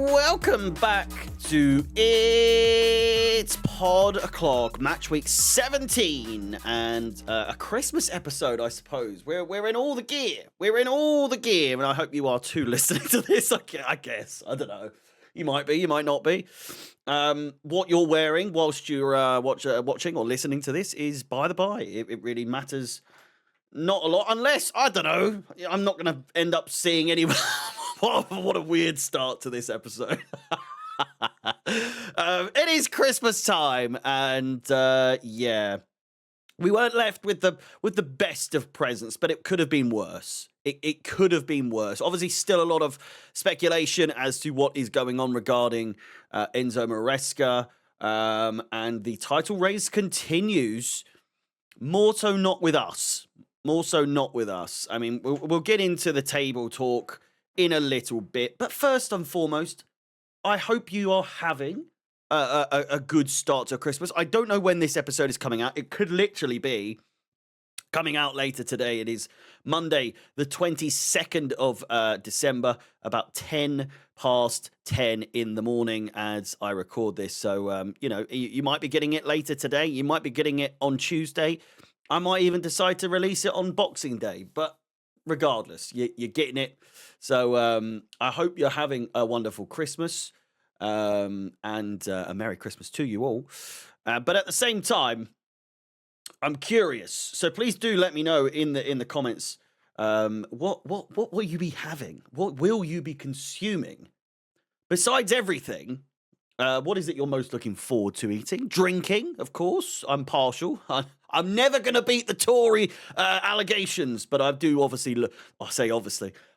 welcome back to It's Pod O'Clock, match week 17, and a Christmas episode, I suppose. We're in all the gear. We're in all the gear, and I hope you are too listening to this, I guess. I don't know. You might be, you might not be. What you're wearing whilst you're watching or listening to this is by the by. It really matters not a lot, unless, I don't know, I'm not going to end up seeing anyone. What a weird start to this episode. It is Christmas time, and yeah, we weren't left with the best of presents, but it could have been worse. It could have been worse. Obviously, still a lot of speculation as to what is going on regarding Enzo Maresca, and the title race continues. More so not with us. More so not with us. I mean, we'll get into the table talk in a little bit, but first and foremost, I hope you are having a good start to Christmas. I don't know when this episode is coming out. It could literally be coming out later today. It is Monday, the 22nd of December, about 10 past 10 in the morning as I record this. So, you might be getting it later today. You might be getting it on Tuesday. I might even decide to release it on Boxing Day, but regardless, you're getting it. So I hope you're having a wonderful Christmas and a Merry Christmas to you all. But at the same time, I'm curious. So please do let me know in the comments what will you be having? What will you be consuming? Besides everything, what is it you're most looking forward to eating? Drinking, of course. I'm partial. I'm never going to beat the Tory allegations, but I do obviously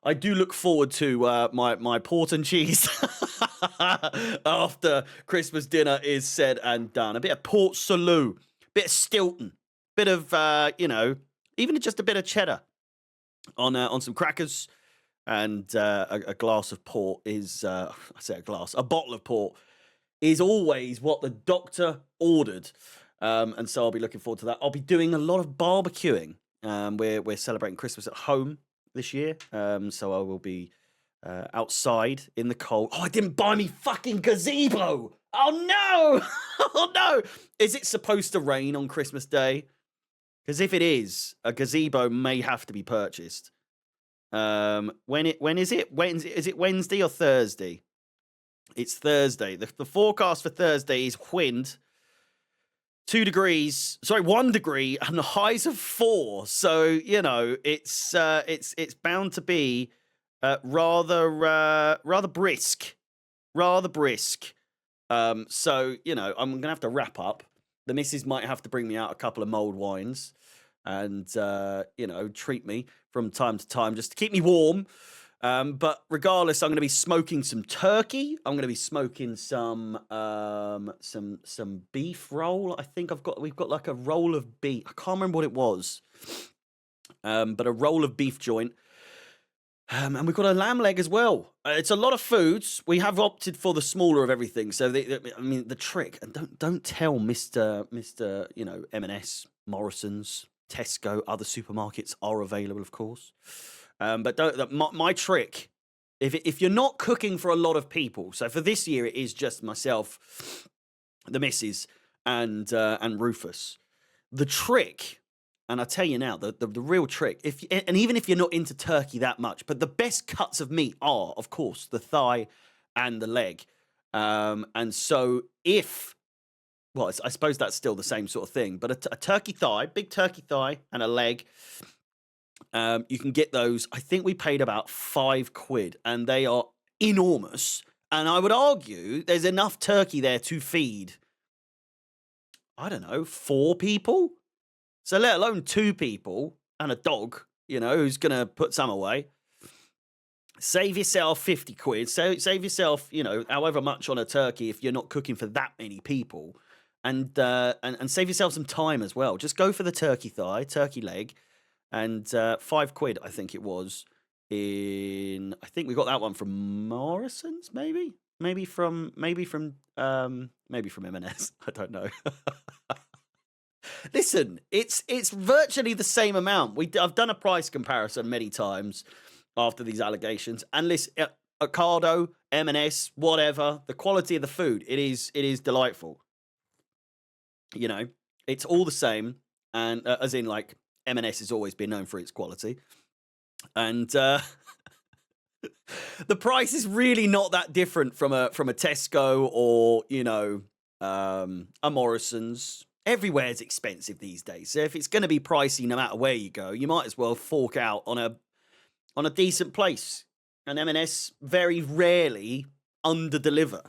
I do look forward to my port and cheese after Christmas dinner is said and done. A bit of Port Salut, bit of Stilton, bit of even just a bit of cheddar on some crackers, and a glass of port is a bottle of port is always what the doctor ordered. And so I'll be looking forward to that. I'll be doing a lot of barbecuing. We're celebrating Christmas at home this year. So I will be outside in the cold. Oh, I didn't buy me fucking gazebo. Oh, no. Oh, no. Is it supposed to rain on Christmas Day? Because if it is, a gazebo may have to be purchased. When is it? Is it Wednesday or Thursday? It's Thursday. The forecast for Thursday is wind, 1 degree, and the highs of 4. So it's bound to be rather brisk. So I'm gonna have to wrap up. The missus might have to bring me out a couple of mulled wines, and treat me from time to time just to keep me warm. But regardless, I'm going to be smoking some turkey. I'm going to be smoking some beef roll. I think we've got like a roll of beef. I can't remember what it was. But a roll of beef joint. And we've got a lamb leg as well. It's a lot of foods. We have opted for the smaller of everything. So the trick, and don't tell Mr. M&S, Morrison's, Tesco, other supermarkets are available, of course. But my trick, if you're not cooking for a lot of people, so for this year it is just myself, the missus, and Rufus. The trick, and I tell you now, the real trick, even if you're not into turkey that much, but the best cuts of meat are, of course, the thigh and the leg. And so I suppose that's still the same sort of thing, but a turkey thigh, big turkey thigh, and a leg. You can get those. I think we paid about £5, and they are enormous. And I would argue there's enough turkey there to feed, I don't know, 4 people. So let alone 2 people and a dog, who's going to put some away. Save yourself £50. Save yourself, however much on a turkey if you're not cooking for that many people, and save yourself some time as well. Just go for the turkey thigh, turkey leg. And £5, I think it was. I think we got that one from Morrison's, maybe from M&S. I don't know. Listen, it's virtually the same amount. I've done a price comparison many times after these allegations, and listen, Ocado, M&S, whatever. The quality of the food, it is delightful. You know, it's all the same, and as in like M&S has always been known for its quality, and the price is really not that different from a Tesco or a Morrison's. Everywhere's expensive these days, so if it's going to be pricey no matter where you go, you might as well fork out on a decent place. And M&S very rarely under-deliver,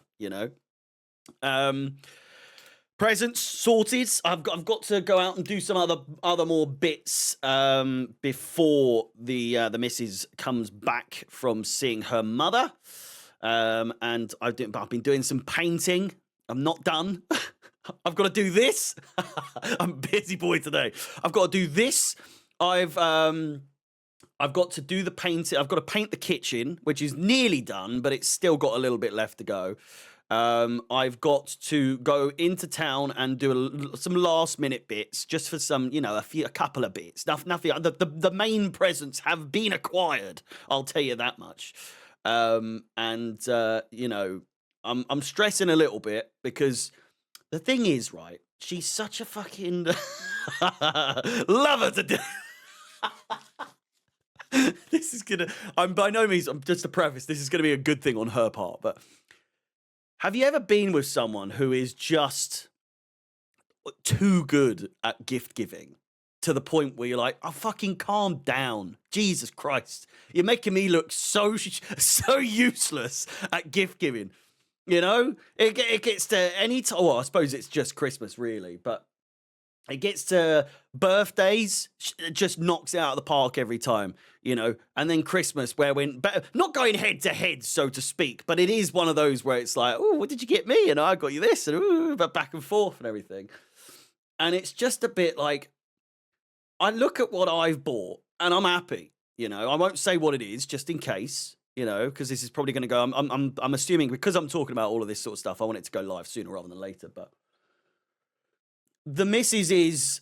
Presents sorted. I've got to go out and do some other more bits before the missus comes back from seeing her mother. And I've been doing some painting. I'm not done. I've got to do this. I'm a busy boy today. I've got to do this. I've got to do the painting. I've got to paint the kitchen, which is nearly done, but it's still got a little bit left to go. I've got to go into town and do some last minute bits just for some, a couple of bits. Nothing. The main presents have been acquired. I'll tell you that much. I'm stressing a little bit because the thing is, right? She's such a fucking love her to death. This is I'm by no means, just to preface, this is gonna be a good thing on her part, but have you ever been with someone who is just too good at gift giving to the point where you're like, oh, fucking calm down. Jesus Christ. You're making me look so useless at gift giving. It gets to any time. Well, I suppose it's just Christmas, really, but it gets to birthdays, it just knocks it out of the park every time, and then Christmas, where not going head to head, so to speak, but it is one of those where it's like, oh, what did you get me? And I got you this, and but back and forth and everything. And it's just a bit like, I look at what I've bought and I'm happy, I won't say what it is just in case, because this is probably going to go, I'm assuming because I'm talking about all of this sort of stuff, I want it to go live sooner rather than later, but the missus is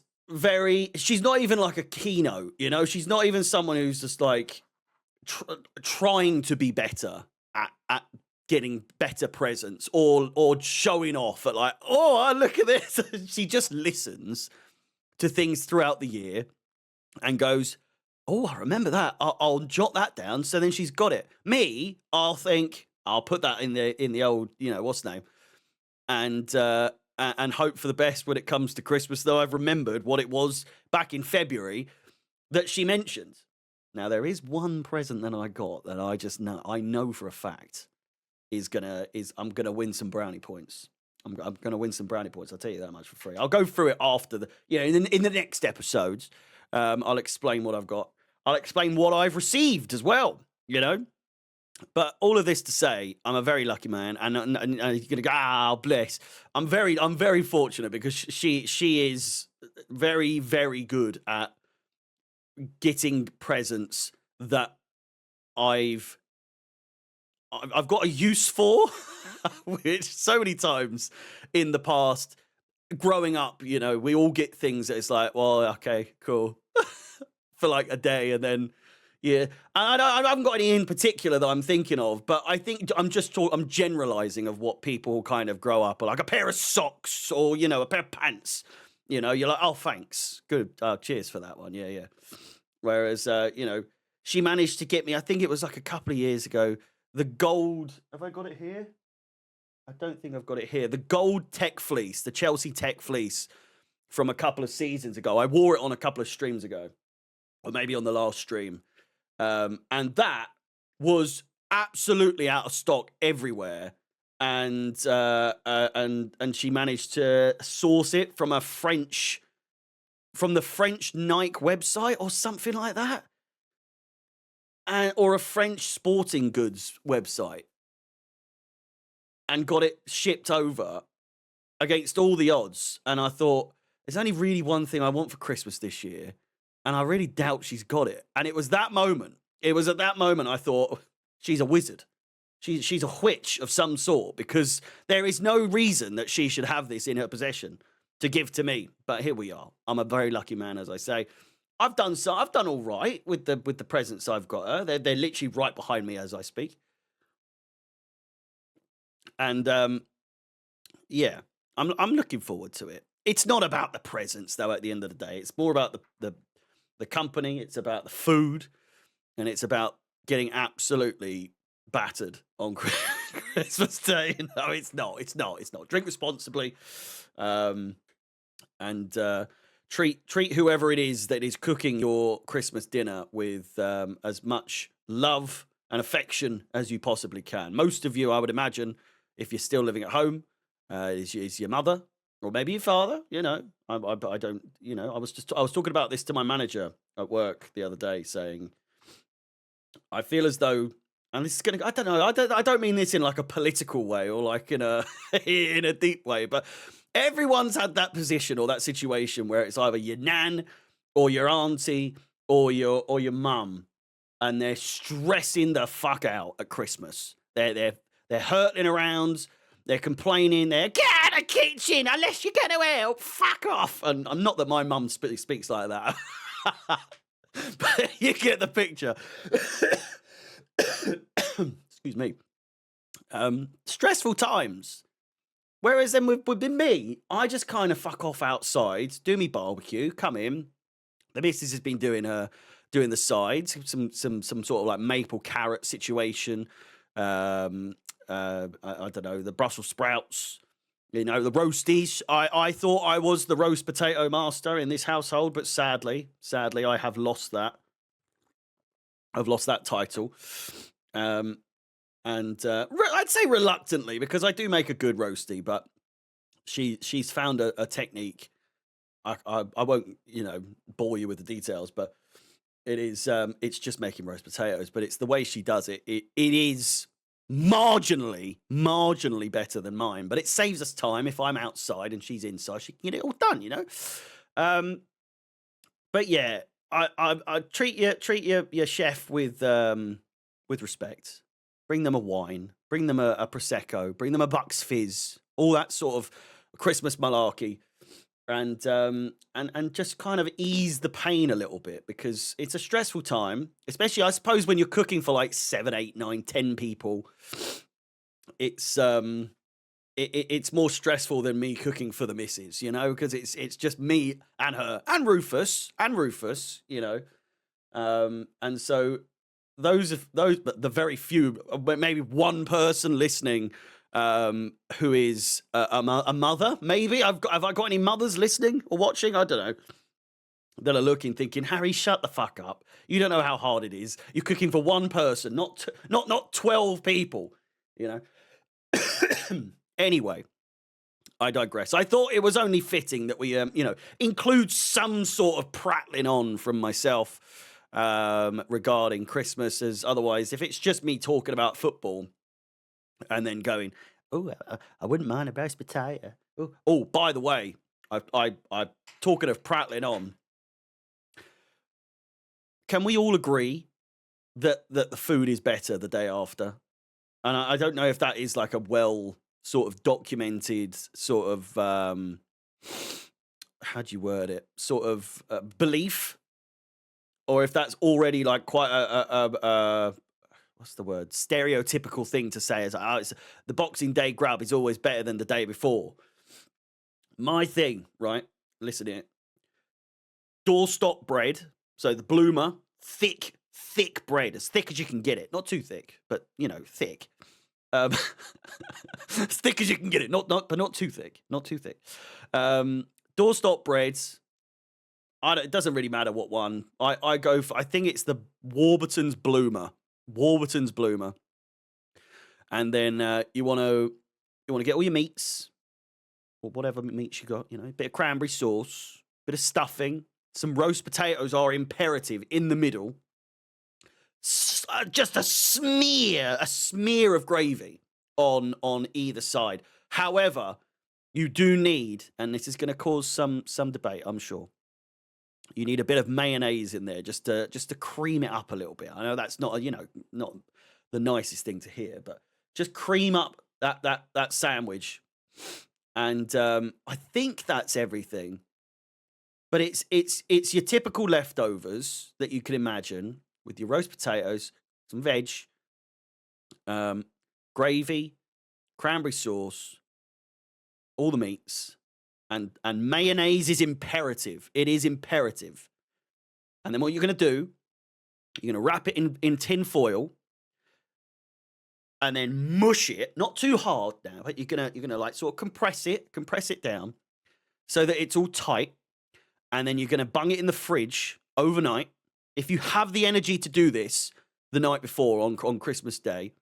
she's not even like a keynote, she's not even someone who's just like trying to be better at getting better presents or showing off at like, oh, look at this. She just listens to things throughout the year and goes, oh, I remember that. I'll jot that down. So then she's got it. Me, I'll think, I'll put that in the old, what's the name? And hope for the best when it comes to Christmas, though I've remembered what it was back in February that she mentioned. Now, there is one present that I got that I know for a fact I'm gonna win some brownie points. I'm gonna win some brownie points. I'll tell you that much for free. I'll go through it after in the next episodes. I'll explain what I've got. I'll explain what I've received as well. But all of this to say, I'm a very lucky man, and you're gonna go, bless. I'm very fortunate because she is very, very good at getting presents that I've got a use for, which so many times in the past, growing up, we all get things that it's like, well, okay, cool, for like a day, and then. Yeah, and I haven't got any in particular that I'm thinking of, but I think I'm generalizing of what people kind of grow up like a pair of socks or, a pair of pants. You're like, oh, thanks. Good. Cheers for that one. Yeah. Whereas, she managed to get me, I think it was like a couple of years ago, the gold. Have I got it here? I don't think I've got it here. The gold tech fleece, the Chelsea tech fleece from a couple of seasons ago. I wore it on a couple of streams ago, or maybe on the last stream. And that was absolutely out of stock everywhere, and she managed to source it from the French Nike website or something like that, or a French sporting goods website, and got it shipped over against all the odds. And I thought, there's only really one thing I want for Christmas this year. And I really doubt she's got it. And it was that moment. It was at that moment I thought, she's a wizard. She's a witch of some sort, because there is no reason that she should have this in her possession to give to me. But here we are. I'm a very lucky man, as I say. I've done all right with the presents I've got her. They're literally right behind me as I speak. And yeah, I'm looking forward to it. It's not about the presents though. At the end of the day, it's more about the company. It's about the food, and it's about getting absolutely battered on Christmas Day. No, it's not. It's not. It's not. Drink responsibly, um, and treat whoever it is that is cooking your Christmas dinner with as much love and affection as you possibly can. Most of you, I would imagine, if you're still living at home, is your mother or maybe your father. You know, I don't. You know, I was talking about this to my manager at work the other day, saying I feel as though, and this is gonna. I don't know. I don't mean this in like a political way or like in a in a deep way, but everyone's had that position or that situation where it's either your nan or your auntie or your mum, and they're stressing the fuck out at Christmas. They're hurtling around. They're complaining. They're get out of the kitchen unless you're going to help. Fuck off. And I'm not that my mum speaks like that, but you get the picture. Excuse me. Stressful times. Whereas then with me, I just kind of fuck off outside, do me barbecue, come in. The missus has been doing the sides, some sort of like maple carrot situation. I don't know, the Brussels sprouts, you know, the roasties. I thought I was the roast potato master in this household, but sadly, I have lost that. I've lost that title. And I'd say reluctantly, because I do make a good roasty, but she's found a technique. I won't, you know, bore you with the details, but it's just making roast potatoes, but it's the way she does it. It is marginally better than mine, but it saves us time. If I'm outside and she's inside, she can get it all done, you know. But yeah, I treat your chef with respect. Bring them a wine, bring them a prosecco, bring them a Bucks Fizz, all that sort of Christmas malarkey, and just kind of ease the pain a little bit, because it's a stressful time, especially I suppose when you're cooking for like 7, 8, 9, 10 people. It's it's more stressful than me cooking for the missus, you know, because it's just me and her and Rufus, you know, and so those, but the very few, but maybe one person listening, who is a mother, maybe have I got any mothers listening or watching? I don't know. That are looking, thinking, Harry, shut the fuck up. You don't know how hard it is. You're cooking for one person, not 12 people, you know. Anyway, I digress. I thought it was only fitting that we, you know, include some sort of prattling on from myself regarding Christmas, as otherwise, if it's just me talking about football and then going, oh, I wouldn't mind a roast potato. Oh, by the way, I talking of prattling on. Can we all agree that the food is better the day after? And I don't know if that is like a well sort of documented sort of how do you word it? Sort of belief, or if that's already like quite a what's the word? Stereotypical thing to say, is it's, the Boxing Day grub is always better than the day before. My thing, right? Listen to it. Doorstop bread, so the bloomer, thick bread, as thick as you can get it, not too thick, but you know, thick. As thick as you can get it, but not too thick, doorstop breads. It doesn't really matter what one. I go for. I think it's the Warburton's bloomer. And then you want to get all your meats, or whatever meats you got. You know, a bit of cranberry sauce, bit of stuffing. Some roast potatoes are imperative in the middle. Just a smear of gravy on either side. However, you do need, and this is going to cause some debate, I'm sure. You need a bit of mayonnaise in there just to cream it up a little bit. I know that's not not the nicest thing to hear, but just cream up that sandwich. And I think that's everything. But it's your typical leftovers that you can imagine, with your roast potatoes, some veg, gravy, cranberry sauce, all the meats, and mayonnaise is imperative. It is imperative. And then what you're going to do, you're going to wrap it in tin foil and then mush it, not too hard now, but you're gonna like sort of compress it down so that it's all tight. And then you're going to bung it in the fridge overnight. If you have the energy to do this the night before on Christmas Day,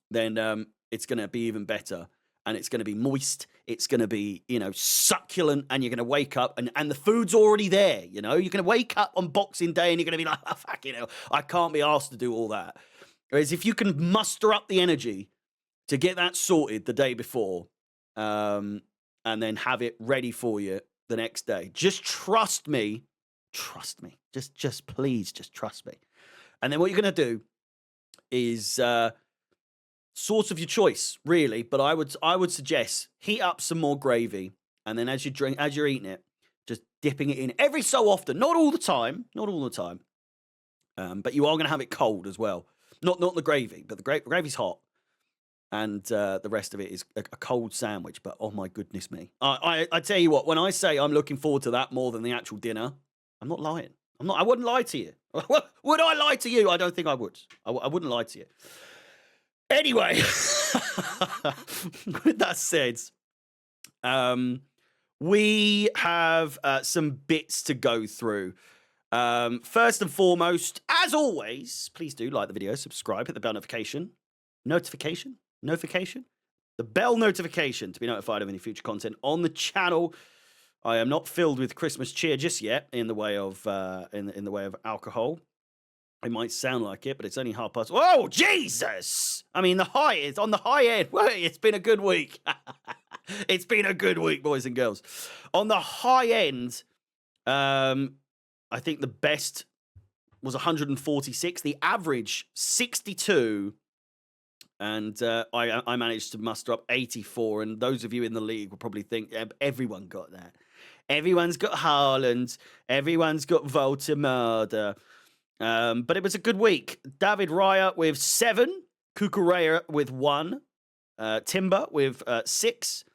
then it's going to be even better. And it's going to be moist. It's going to be, succulent. And you're going to wake up and the food's already there. You're going to wake up on Boxing Day and you're going to be like, oh, fuck, I can't be asked to do all that. Whereas if you can muster up the energy to get that sorted the day before and then have it ready for you the next day, just trust me. Just please, just trust me. And then what you're going to do is sauce of your choice, really. But I would suggest heat up some more gravy, and then as you're eating it, just dipping it in every so often, not all the time. But you are going to have it cold as well. Not the gravy, but the gravy's hot, and the rest of it is a cold sandwich. But oh my goodness me, I tell you what, when I say I'm looking forward to that more than the actual dinner, I'm not lying. I wouldn't lie to you. Would I lie to you? I don't think I would. I wouldn't lie to you. Anyway, with that said, we have some bits to go through. First and foremost, as always, please do like the video, subscribe, hit the bell notification, the bell notification to be notified of any future content on the channel. I am not filled with Christmas cheer just yet in the way of in the way of alcohol. It might sound like it, but it's only 1:30. Oh, Jesus! I mean, on the high end. Well, it's been a good week. It's been a good week, boys and girls. On the high end, I think the best was 146. The average 62. And I managed to muster up 84. And those of you in the league will probably think everyone got that. Everyone's got Haaland. Everyone's got Voldemort. But it was a good week. David Raya with 7. Kukurea with 1. Timber with 6.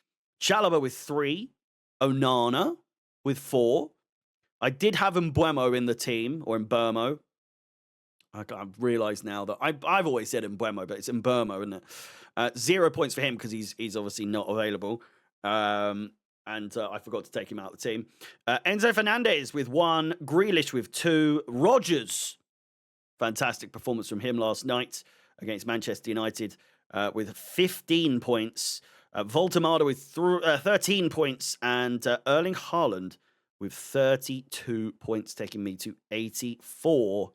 Chalobah with 3. Onana with 4. I did have Mbeumo in the team, or Mbeumo. I've realised now that I've always said Mbeumo, but it's Mbeumo, isn't it? 0 points for him because he's obviously not available. And I forgot to take him out of the team. Enzo Fernandez with 1. Grealish with 2. Rodgers, fantastic performance from him last night against Manchester United with 15 points. Voldemort with 13 points. And Erling Haaland with 32 points, taking me to 84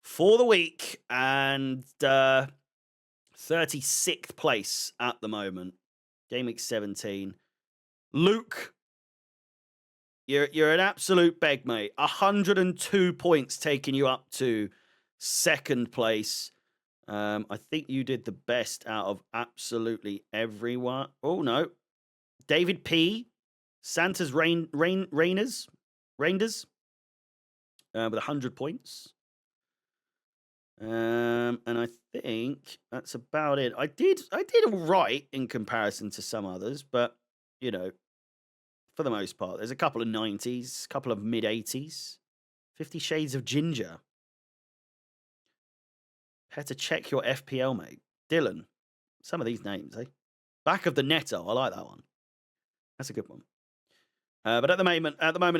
for the week. And 36th place at the moment. Game week 17. Luke, you're an absolute beg, mate. 102 points taking you up to 2nd place. I think you did the best out of absolutely everyone. Oh, no. David P. Santa's Rainers with 100 points. And I think that's about it. I did all right in comparison to some others, but, for the most part, there's a couple of 90s, a couple of mid-80s. 50 Shades of Ginger. Had to check your FPL, mate. Dylan. Some of these names, eh? Back of the Netto. I like that one. That's a good one. But at the moment,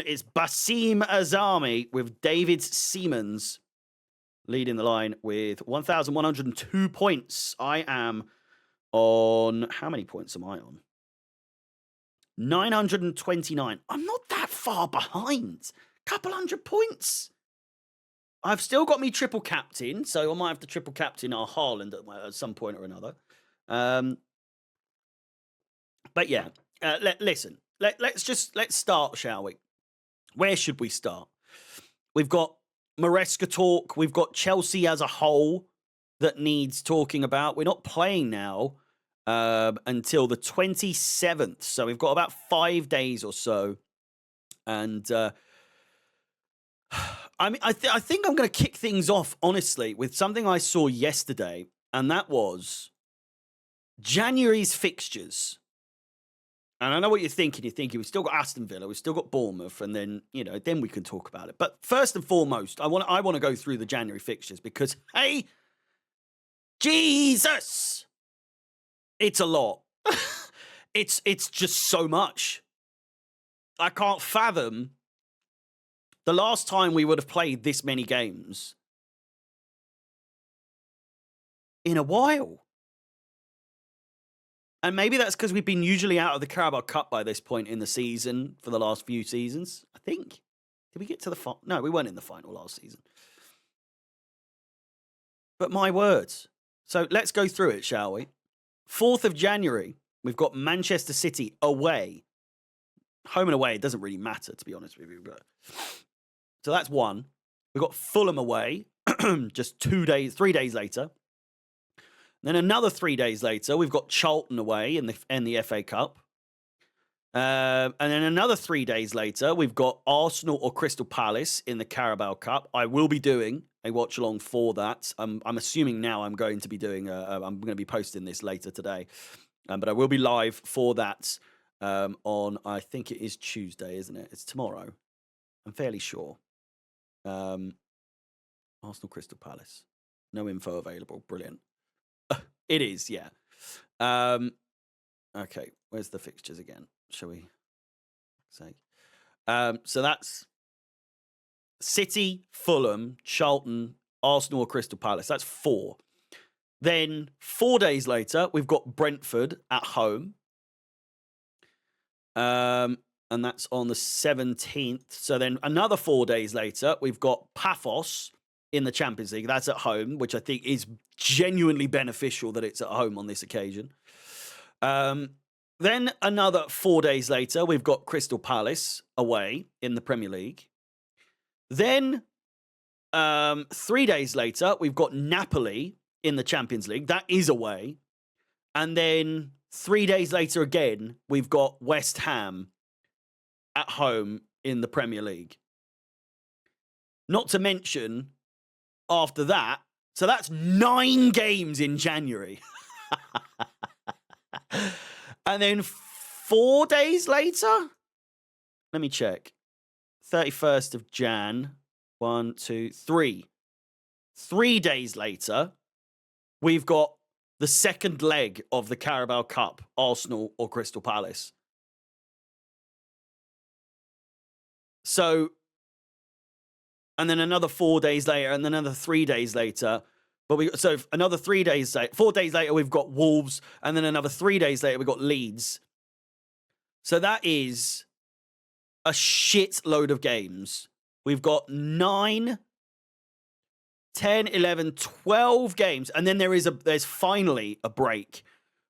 it's Basim Azami with David Siemens leading the line with 1,102 points. I am on... How many points am I on? 929. I'm not that far behind. Couple hundred points. I've still got me triple captain, so I might have to triple captain our Haaland at some point or another. But yeah, listen. Let's start, shall we? Where should we start? We've got Maresca talk. We've got Chelsea as a whole that needs talking about. We're not playing now until the 27th. So we've got about 5 days or so. And I think I'm going to kick things off, honestly, with something I saw yesterday. And that was January's fixtures. And I know what you're thinking. You're thinking we've still got Aston Villa, we've still got Bournemouth, and then, then we can talk about it. But first and foremost, I want to go through the January fixtures because, hey, Jesus, it's a lot. It's just so much. I can't fathom the last time we would have played this many games in a while. And maybe that's because we've been usually out of the Carabao Cup by this point in the season for the last few seasons, I think. Did we get to the final? No, we weren't in the final last season. But my words. So let's go through it, shall we? 4th of January, we've got Manchester City away. Home and away, it doesn't really matter, to be honest with you. So that's one. We've got Fulham away, just 3 days later. Then another 3 days later, we've got Charlton away in the FA Cup. And then another 3 days later, we've got Arsenal or Crystal Palace in the Carabao Cup. I will be doing a watch along for that. I'm assuming now I'm going to be doing. I'm going to be posting this later today, but I will be live for that on. I think it is Tuesday, isn't it? It's tomorrow. I'm fairly sure. Arsenal Crystal Palace. No info available. Brilliant. It is, yeah. Okay, where's the fixtures again? Shall we say? So that's City, Fulham, Charlton, Arsenal or Crystal Palace. That's 4. Then 4 days later, we've got Brentford at home. And that's on the 17th. So then another 4 days later, we've got Paphos in the Champions League. That's at home, which I think is genuinely beneficial that it's at home on this occasion. Then another 4 days later, we've got Crystal Palace away in the Premier League. Then 3 days later, we've got Napoli in the Champions League. That is away. And then 3 days later again, we've got West Ham at home in the Premier League. Not to mention, after that, so that's 9 games in January. And then 4 days later, let me check. 31st of Jan, 1, 2, 3. 3 days later, we've got the second leg of the Carabao Cup, Arsenal or Crystal Palace. So, and then another 4 days later, and then another 3 days later. So another 3 days later, 4 days later, we've got Wolves, and then another 3 days later, we've got Leeds. So that is a shit load of games. We've got 9, 10, 11, 12 games, and then there's finally a break,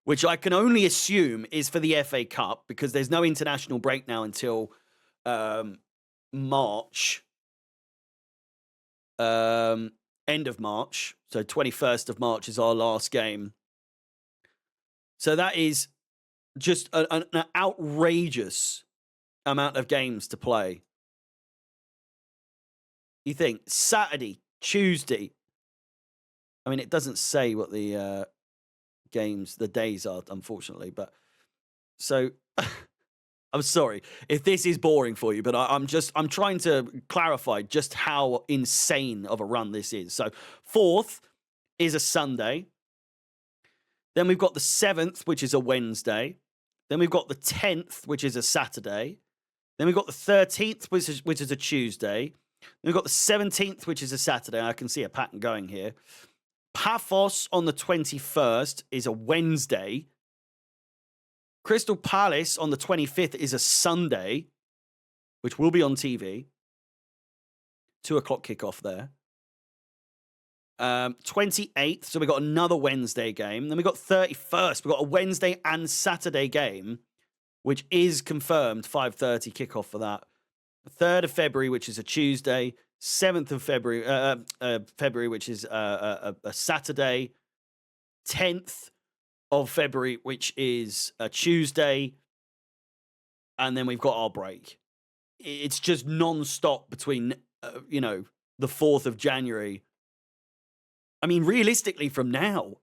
which I can only assume is for the FA Cup because there's no international break now until March. End of March. So 21st of March is our last game. So that is just an outrageous amount of games to play. You think Saturday, Tuesday. I mean, it doesn't say what the the days are, unfortunately. But so I'm sorry if this is boring for you, but I'm trying to clarify just how insane of a run this is. So 4th is a Sunday. Then we've got the 7th, which is a Wednesday. Then we've got the 10th, which is a Saturday. Then we've got the 13th, which is a Tuesday. Then we've got the 17th, which is a Saturday. I can see a pattern going here. Paphos on the 21st is a Wednesday. Crystal Palace on the 25th is a Sunday, which will be on TV. 2 o'clock kickoff there. 28th, so we got another Wednesday game. Then we got 31st. We got a Wednesday and Saturday game, which is confirmed 5:30 kickoff for that. 3rd of February, which is a Tuesday. 7th of February, which is a Saturday. 10th of February, which is a Tuesday. And then we've got our break. It's just non-stop between, the 4th of January. I mean, realistically, from now,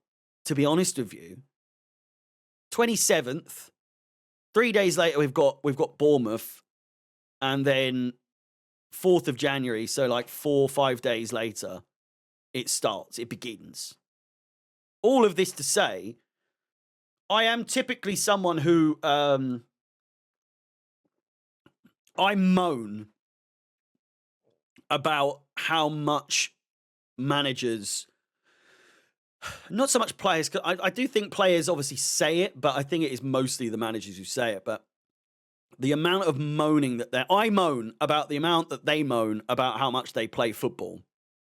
to be honest with you, 27th. 3 days later, we've got Bournemouth, and then 4th of January, so like 4 or 5 days later, it starts. It begins. All of this to say, I am typically someone who I moan about how much managers, not so much players, 'cause I do think players obviously say it, but I think it is mostly the managers who say it. But the amount of moaning that I moan about the amount that they moan about how much they play football,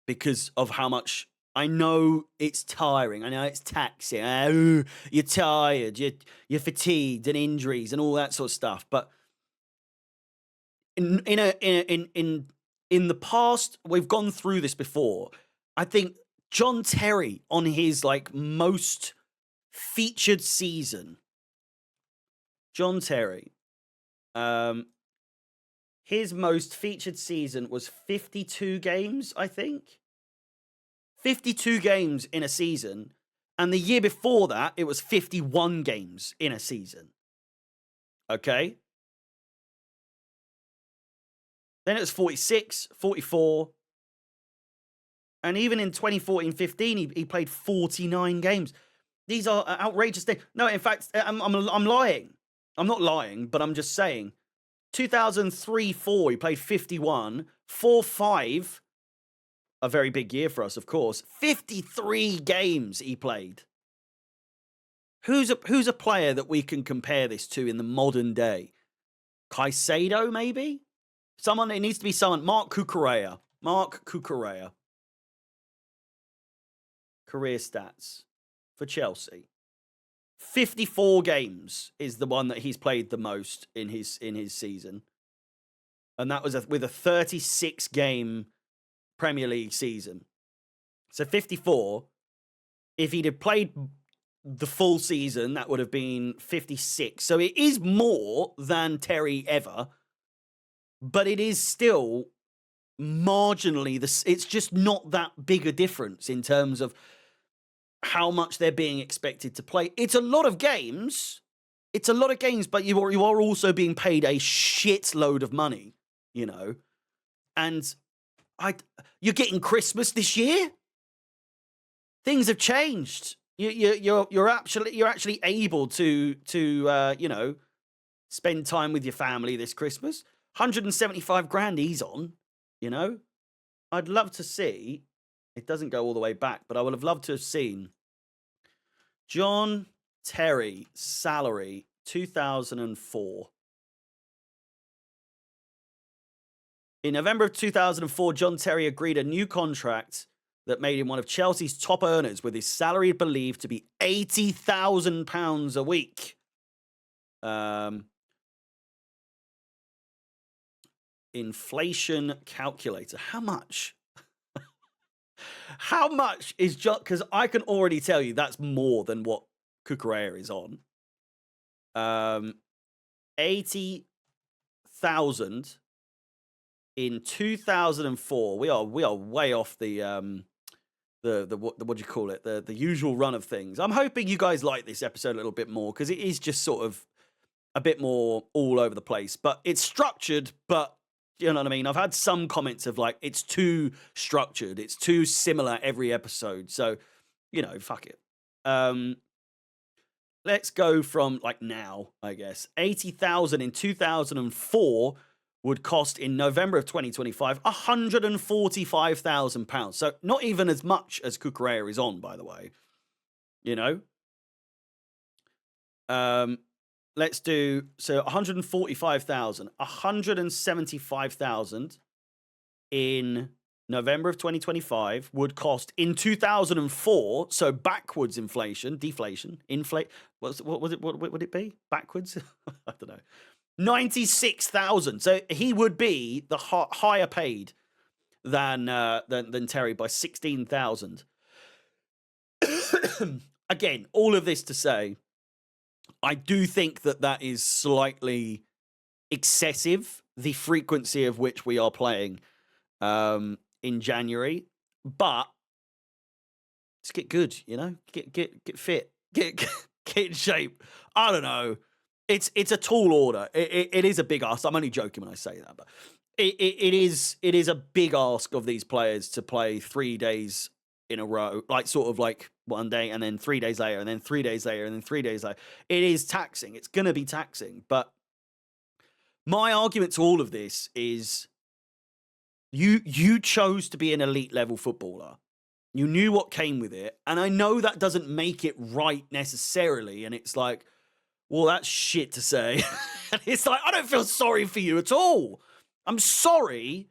because of how much I know it's tiring. I know it's taxing. You're tired. You're fatigued and injuries and all that sort of stuff. But in the past, we've gone through this before. I think John Terry, on his like most featured season, John Terry, his most featured season was 52 games, I think. 52 games in a season. And the year before that, it was 51 games in a season. Okay? Then it was 46, 44. And even in 2014-15, he played 49 games. These are outrageous things. No, in fact, I'm lying. I'm not lying, but I'm just saying. 2003-4, he played 51. 4-5, a very big year for us, of course. 53 games he played. Who's a player that we can compare this to in the modern day? Caicedo, maybe? Someone, it needs to be someone. Mark Cucurella. Career stats for Chelsea. 54 games is the one that he's played the most in his season. And that was with a 36 game Premier League season. So 54. If he'd have played the full season, that would have been 56. So it is more than Terry ever, but it is still marginally it's just not that big a difference in terms of how much they're being expected to play. It's a lot of games. But you are also being paid a shitload of money, you know. And you're getting Christmas this year. Things have changed. You're actually able to you know, spend time with your family this Christmas. 175 grand he's on, you know. I'd love to see. It doesn't go all the way back, but I would have loved to have seen John Terry salary 2004. In November of 2004, John Terry agreed a new contract that made him one of Chelsea's top earners, with his salary believed to be £80,000 a week. Inflation calculator. How much? How much is just, because I can already tell you that's more than what Cucurella is on. 80,000 in 2004. We are way off the what do you call it? The usual run of things. I'm hoping you guys like this episode a little bit more, because it is just sort of a bit more all over the place, but it's structured. But you know what I mean? I've had some comments of like, it's too structured. It's too similar every episode. So, you know, fuck it. Let's go from like now, I guess. 80,000 in 2004 would cost in November of 2025, £145,000. So not even as much as Cucurella is on, by the way. You know? Let's do, so 145,000, 175,000 in November of 2025 would cost in 2004. So backwards deflation, what would it be? Backwards? I don't know. 96,000. So he would be the higher paid than Terry by 16,000. Again, all of this to say, I do think that is slightly excessive, the frequency of which we are playing in January. But let's get good, you know? Get fit. get in shape. I don't know. It's a tall order. It is a big ask. I'm only joking when I say that, but it is a big ask of these players to play 3 days in a row, like sort of like one day and then 3 days later and then 3 days later and then 3 days later. It is taxing. It's going to be taxing. But my argument to all of this is you chose to be an elite level footballer. You knew what came with it. And I know that doesn't make it right necessarily. And it's like, well, that's shit to say. And it's like, I don't feel sorry for you at all. I'm sorry,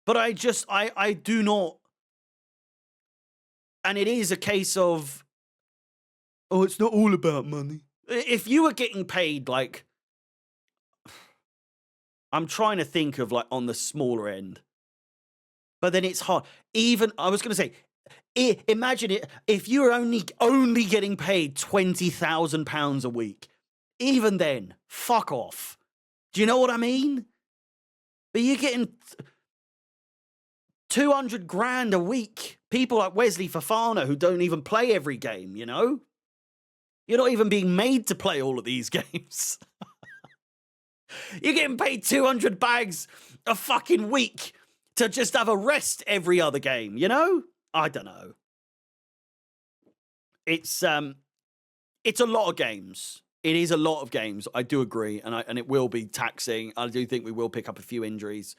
but I do not. And it is a case of, oh, it's not all about money. If you were getting paid, like, I'm trying to think of like on the smaller end, but then it's hard. Even, I was going to say, imagine it if you were only getting paid £20,000 a week. Even then, fuck off. Do you know what I mean? But you're getting 200 grand a week. People like Wesley Fofana who don't even play every game, you know? You're not even being made to play all of these games. You're getting paid 200 bags a fucking week to just have a rest every other game, you know? I don't know. It's a lot of games. It is a lot of games. I do agree, and it will be taxing. I do think we will pick up a few injuries.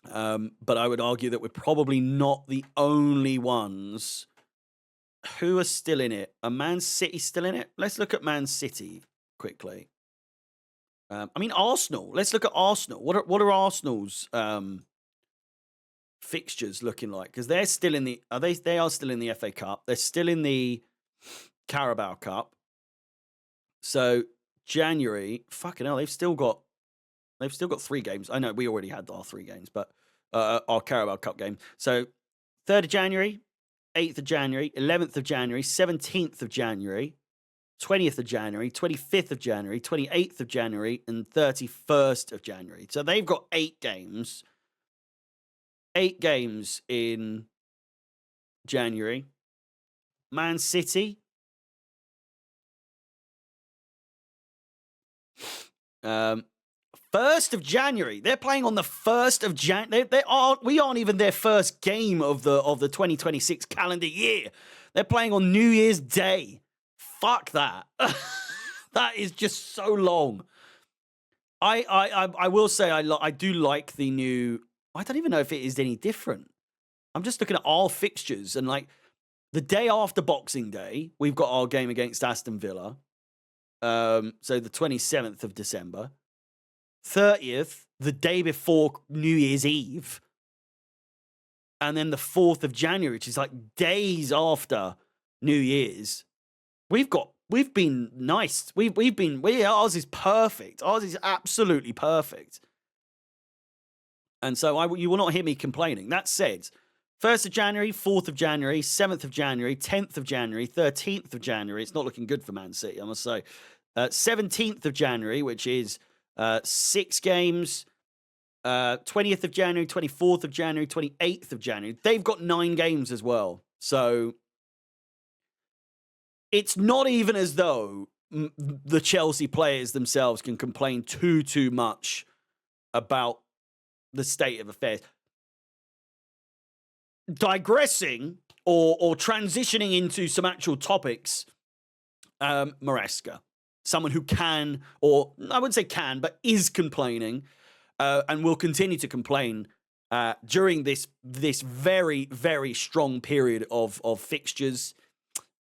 But I would argue that we're probably not the only ones who are still in it. Are Man City still in it? Let's look at Man City quickly. I mean, Arsenal. Let's look at Arsenal. What are Arsenal's fixtures looking like? Because they're still in the. They are still in the FA Cup. They're still in the Carabao Cup. So January, fucking hell, they've still got 3 games. I know we already had our 3 games, but our Carabao Cup game. So 3rd of January, 8th of January, 11th of January, 17th of January, 20th of January, 25th of January, 28th of January, and 31st of January. So they've got 8 games. 8 games in January. Man City. 1st of January. They're playing on the 1st of January. We aren't even their first game of the 2026 calendar year. They're playing on New Year's Day. Fuck that. That is just so long. I will say I do like the new. I don't even know if it is any different. I'm just looking at our fixtures and like the day after Boxing Day, we've got our game against Aston Villa. So the 27th of December. 30th, the day before New Year's Eve. And then the 4th of January, which is like days after New Year's. We've been nice. Ours is perfect. Ours is absolutely perfect. And so you will not hear me complaining. That said, 1st of January, 4th of January, 7th of January, 10th of January, 13th of January. It's not looking good for Man City, I must say. 17th of January, which is 6 games. 20th of January, 24th of January, 28th of January. They've got 9 games as well. So it's not even as though the Chelsea players themselves can complain too much about the state of affairs. Digressing or transitioning into some actual topics, Maresca, someone who can, or I wouldn't say can, but is complaining and will continue to complain during this very, very strong period of fixtures,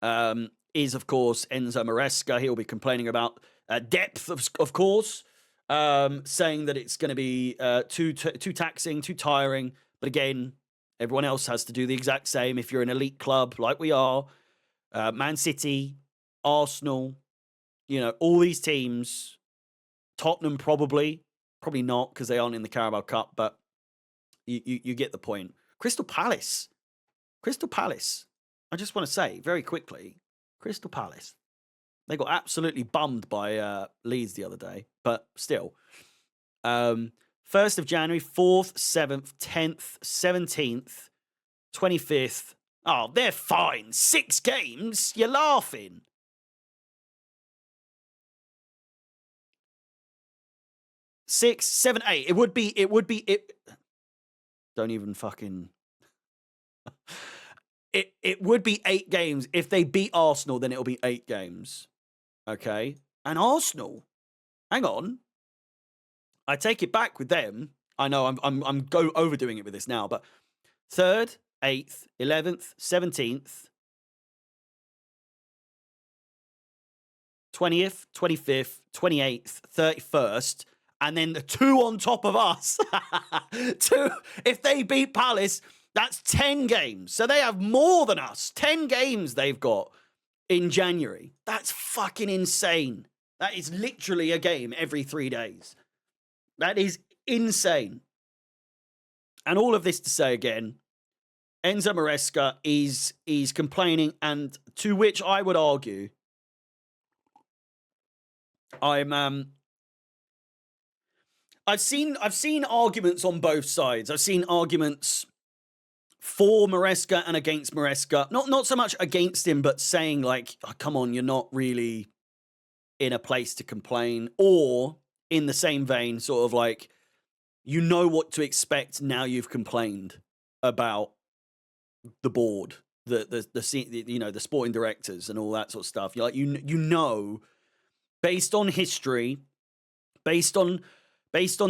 is, of course, Enzo Maresca. He'll be complaining about depth, of course, saying that it's going to be too taxing, too tiring. But again, everyone else has to do the exact same. If you're an elite club like we are, Man City, Arsenal, all these teams, Tottenham probably not because they aren't in the Carabao Cup, but you get the point. Crystal Palace. I just want to say very quickly, Crystal Palace. They got absolutely bummed by Leeds the other day, but still. 1st of January, 4th, 7th, 10th, 17th, 25th. Oh, they're fine. 6 games? You're laughing. 6, 7, 8. It would be. Don't even fucking. It would be 8 games. If they beat Arsenal, then it'll be 8 games. Okay? And Arsenal, hang on. I take it back with them. I know I'm overdoing it with this now, but 3rd, 8th, 11th, 17th, 20th, 25th, 28th, 31st, and then the 2 on top of us. 2, if they beat Palace, that's 10 games. So they have more than us. 10 games they've got in January. That's fucking insane. That is literally a game every 3 days. That is insane. And all of this to say again, Enzo Maresca is complaining, and to which I would argue, I've seen arguments on both sides. I've seen arguments for Maresca and against Maresca. Not so much against him, but saying like, oh, come on, you're not really in a place to complain. Or in the same vein, sort of like, you know what to expect now you've complained about the board, the sporting directors and all that sort of stuff. You're like, you know, based on history, based on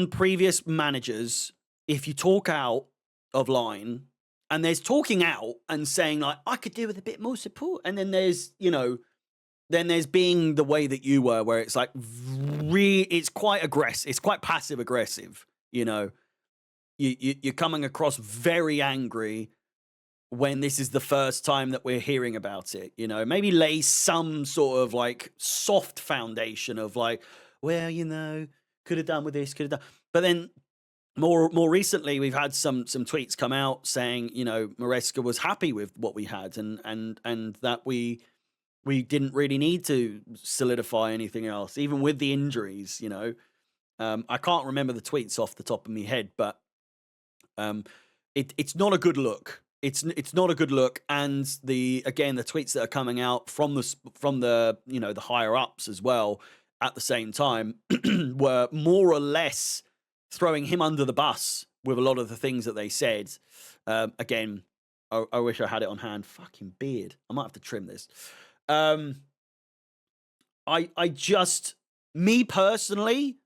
previous managers, if you talk out of line, and there's talking out and saying like, I could do with a bit more support, and then there's, then there's being the way that you were, where it's like, it's quite aggressive, it's quite passive aggressive. You're coming across very angry when this is the first time that we're hearing about it. Maybe lay some sort of like soft foundation of like, well, could have done with this, could have done. But then more recently, we've had some tweets come out saying, Maresca was happy with what we had, and that we didn't really need to solidify anything else, even with the injuries. I can't remember the tweets off the top of my head, but it's not a good look. It's not a good look, and the tweets that are coming out from the the higher ups as well at the same time were more or less throwing him under the bus with a lot of the things that they said. Again, I wish I had it on hand. Fucking beard. I might have to trim this. Me personally,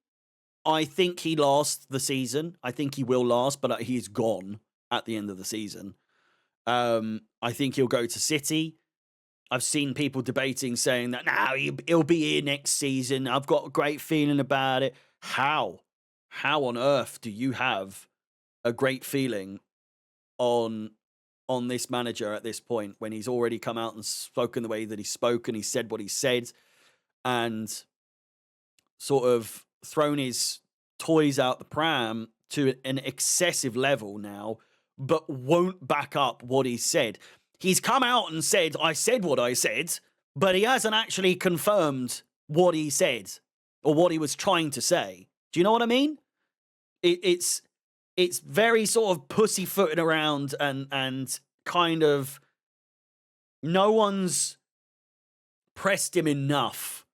I think he lasts the season. I think he will last, but he's gone at the end of the season. I think he'll go to City. I've seen people debating, saying that now he'll be here next season. I've got a great feeling about it. How on earth do you have a great feeling on this manager at this point, when he's already come out and spoken the way that he spoke, and he said what he said, and sort of thrown his toys out the pram to an excessive level now, but won't back up what he said? He's come out and said, I said what I said, but he hasn't actually confirmed what he said or what he was trying to say. Do you know what I mean? It's very sort of pussyfooting around, and kind of no one's pressed him enough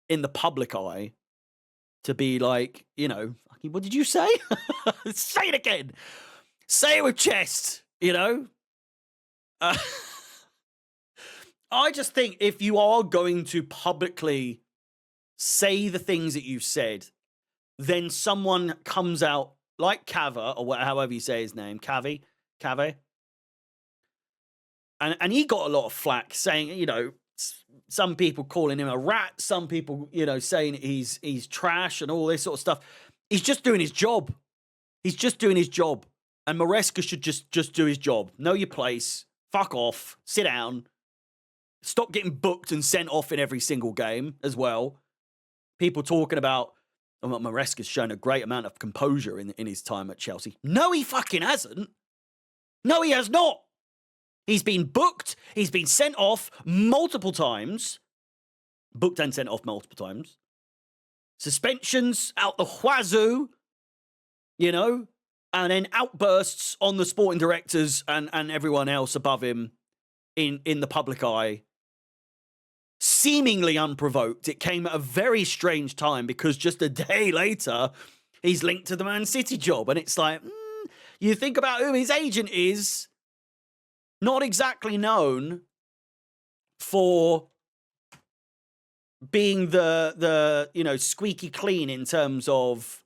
in the public eye to be like, what did you say? Say it again. Say it with chest, I just think if you are going to publicly say the things that you've said, then someone comes out like Cava, or however you say his name, Cave, and he got a lot of flack saying, some people calling him a rat, some people, saying he's trash and all this sort of stuff. He's just doing his job. He's just doing his job. And Maresca should just do his job. Know your place. Fuck off. Sit down. Stop getting booked and sent off in every single game as well. People talking about, Maresca's shown a great amount of composure in his time at Chelsea. No, he fucking hasn't. No, he has not. He's been booked. He's been sent off multiple times. Booked and sent off multiple times. Suspensions out the wazoo. And then outbursts on the sporting directors and everyone else above him in the public eye. Seemingly unprovoked. It came at a very strange time, because just a day later, He's linked to the Man City job. And it's like, you think about who his agent is, not exactly known for being the squeaky clean in terms of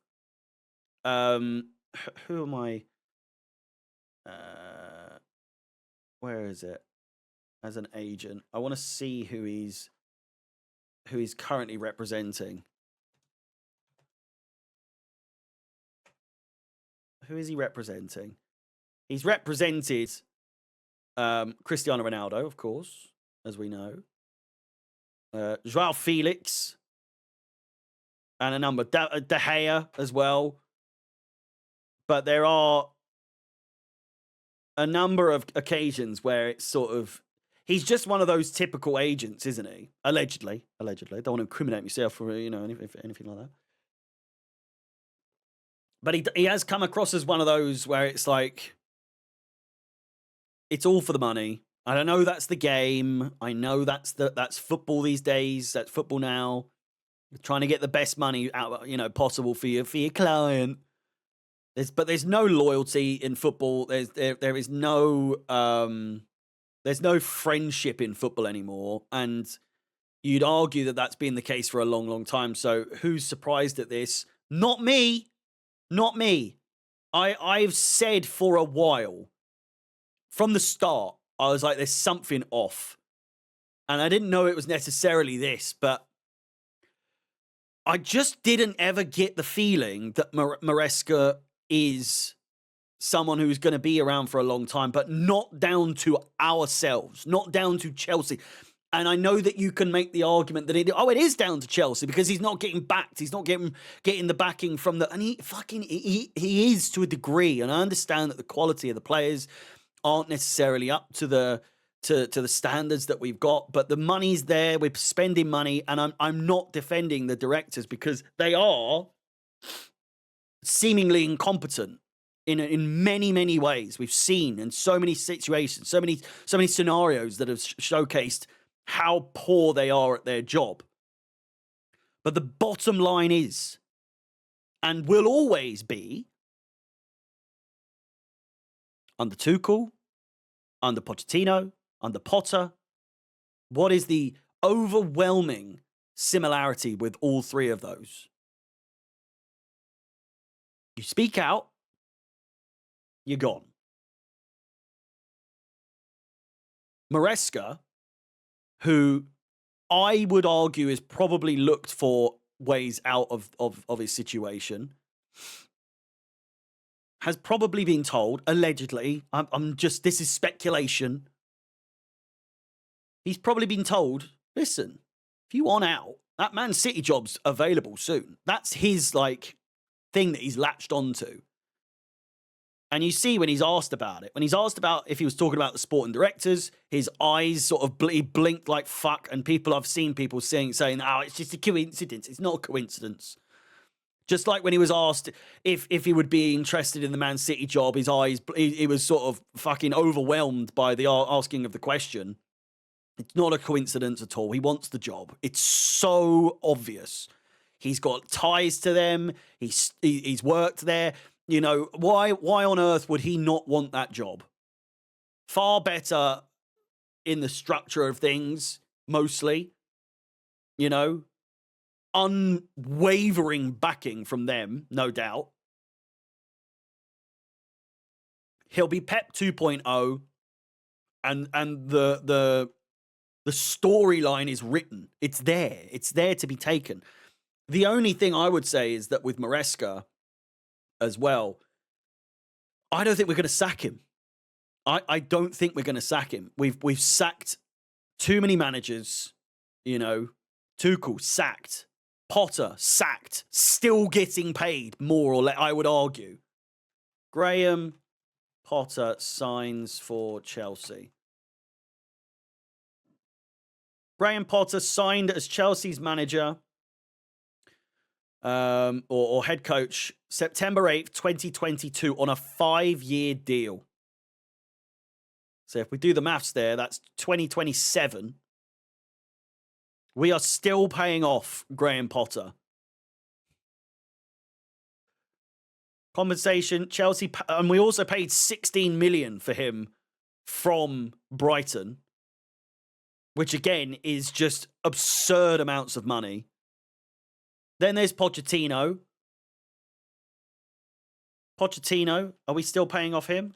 who am I? Where is it? As an agent, I want to see who he's currently representing. Who is he representing? He's represented Cristiano Ronaldo, of course, as we know. Joao Felix. And a number. De Gea as well. But there are a number of occasions where it's sort of... He's just one of those typical agents, isn't he? Allegedly. Allegedly. Don't want to incriminate myself for, anything like that. But he has come across as one of those where it's like... It's all for the money. And I know that's the game. I know that's football these days. That's football now. You're trying to get the best money out, possible for your client. There's no loyalty in football. There is no there's no friendship in football anymore, and you'd argue that that's been the case for a long, long time. So who's surprised at this? Not me. Not me. I've said for a while, from the start, I was like, there's something off. And I didn't know it was necessarily this, but I just didn't ever get the feeling that Maresca is someone who's going to be around for a long time, but not down to ourselves, not down to Chelsea. And I know that you can make the argument that it is down to Chelsea because he's not getting backed. He's not getting the backing from the... And he is to a degree. And I understand that the quality of the players aren't necessarily up to the standards that we've got, but the money's there. We're spending money, and I'm not defending the directors because they are seemingly incompetent in many, many ways. We've seen in so many situations, so many scenarios that have showcased how poor they are at their job. But the bottom line is, and will always be, under Tuchel, under Pochettino, under Potter, what is the overwhelming similarity with all three of those? You speak out, you're gone. Maresca, who I would argue is probably looked for ways out of his situation, has probably been told, allegedly, this is speculation. He's probably been told, listen, if you want out, that Man City job's available soon. That's his, thing that he's latched onto. And you see when he's asked about it, when he's asked about if he was talking about the sporting directors, his eyes sort of he blinked like fuck. And I've seen people saying, oh, it's just a coincidence. It's not a coincidence. Just like when he was asked if he would be interested in the Man City job, his eyes, he was sort of fucking overwhelmed by the asking of the question. It's not a coincidence at all. He wants the job. It's so obvious. He's got ties to them. He's worked there. Why on earth would he not want that job? Far better in the structure of things, mostly. Unwavering backing from them, no doubt. He'll be Pep 2.0, and the storyline is written. It's there. It's there to be taken. The only thing I would say is that with Maresca as well, I don't think we're going to sack him. I don't think we're going to sack him. We've sacked too many managers. Tuchel sacked. Potter sacked. Still getting paid more or less, I would argue. Graham Potter signs for Chelsea. Graham Potter signed as Chelsea's manager or head coach September 8th, 2022 on a 5-year deal. So if we do the maths there, that's 2027. We are still paying off Graham Potter. compensation. Chelsea, and we also paid 16 million for him from Brighton, which again is just absurd amounts of money. Then there's Pochettino. Pochettino, are we still paying off him?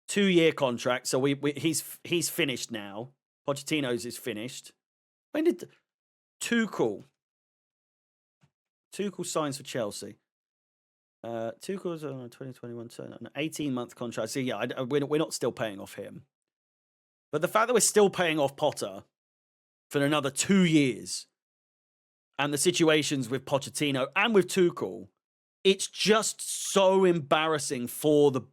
2-year contract, so he's finished now. Pochettino's is finished. When did Tuchel signs for Chelsea? Tuchel's on a 2021, so an 18-month contract. So yeah, we're not still paying off him. But the fact that we're still paying off Potter for another 2 years, and the situations with Pochettino and with Tuchel, it's just so embarrassing for the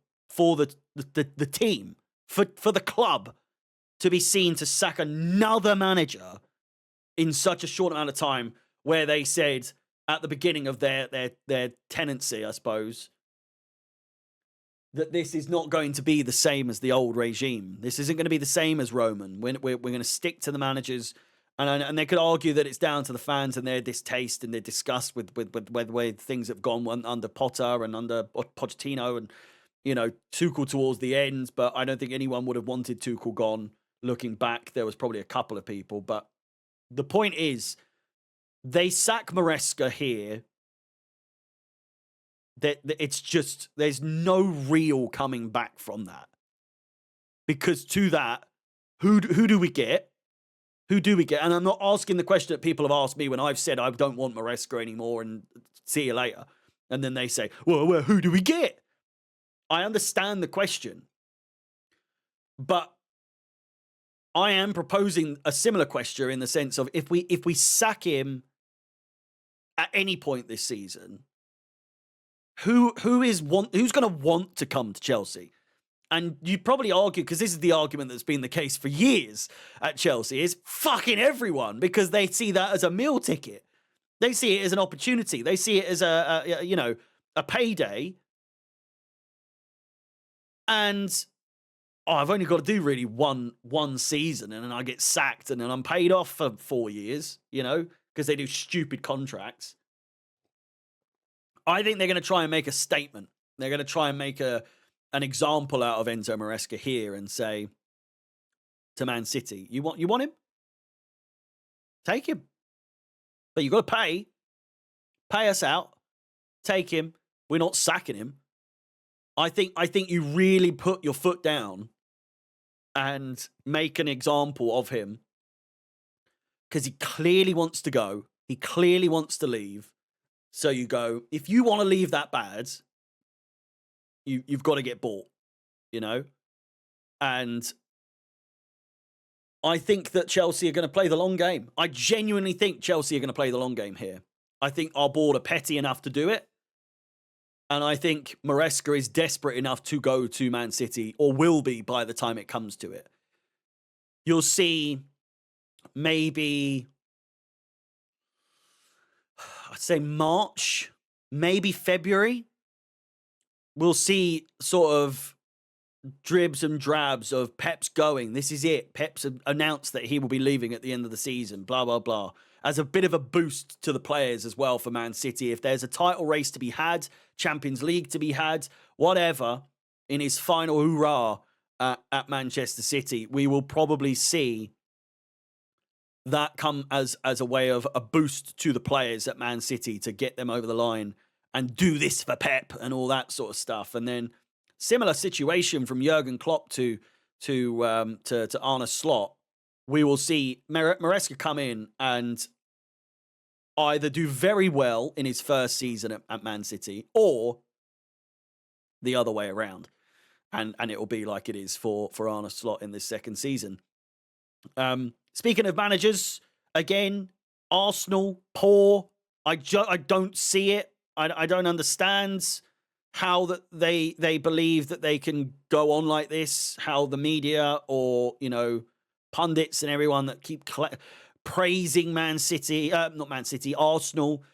team, for the club, to be seen to sack another manager in such a short amount of time, where they said at the beginning of their tenancy, I suppose, that this is not going to be the same as the old regime. This isn't going to be the same as Roman. We're going to stick to the managers. And they could argue that it's down to the fans and their distaste and their disgust with the way things have gone under Potter and under Pochettino and, Tuchel towards the end. But I don't think anyone would have wanted Tuchel gone. Looking back, there was probably a couple of people. But the point is, they sack Maresca here. That it's just, there's no real coming back from that. Because to that, who do we get? Who do we get? And I'm not asking the question that people have asked me when I've said I don't want Maresca anymore and see you later. And then they say, well, who do we get? I understand the question. But I am proposing a similar question in the sense of if we sack him at any point this season, who's going to want to come to Chelsea? And you probably argue, because this is the argument that's been the case for years at Chelsea, is fucking everyone, because they see that as a meal ticket. They see it as an opportunity. They see it as a payday. And I've only got to do really one season, and then I get sacked, and then I'm paid off for 4 years, because they do stupid contracts. I think they're going to try and make a statement. They're going to try and make an example out of Enzo Maresca here and say to Man City, you want him? Take him. But you've got to pay. Pay us out. Take him. We're not sacking him. I think you really put your foot down and make an example of him, because he clearly wants to go. He clearly wants to leave. So you go, if you want to leave that bad, you've got to get bought, And I think that Chelsea are going to play the long game. I genuinely think Chelsea are going to play the long game here. I think our board are petty enough to do it. And I think Maresca is desperate enough to go to Man City, or will be by the time it comes to it. You'll see maybe, I'd say March, maybe February. We'll see sort of dribs and drabs of Pep's going. This is it. Pep's announced that he will be leaving at the end of the season, blah, blah, blah. As a bit of a boost to the players as well for Man City. If there's a title race to be had, Champions League to be had, whatever, in his final hurrah at Manchester City, we will probably see that come as a way of a boost to the players at Man City to get them over the line and do this for Pep and all that sort of stuff. And then similar situation from Jurgen Klopp to Arne Slot. We will see Maresca come in and either do very well in his first season at Man City, or the other way around. And it will be like it is for Arne Slot in this second season. Speaking of managers, again, Arsenal, poor. I don't see it. I don't understand how that they believe that they can go on like this, how the media or, pundits and everyone that keep praising Arsenal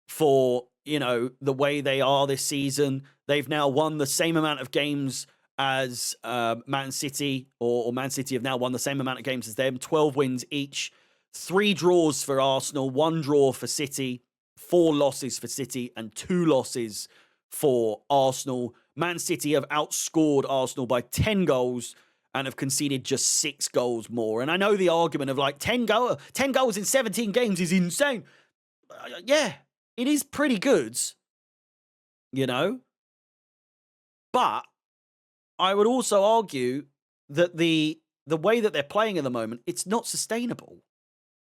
for, the way they are this season. They've now won the same amount of games as Man City, or Man City have now won the same amount of games as them, 12 wins each, 3 draws for Arsenal, 1 draw for City, 4 losses for City and 2 losses for Arsenal. Man City have outscored Arsenal by 10 goals and have conceded just 6 goals more. And I know the argument of like 10 goals in 17 games is insane. Yeah, it is pretty good, you know. But I would also argue that the way that they're playing at the moment, it's not sustainable.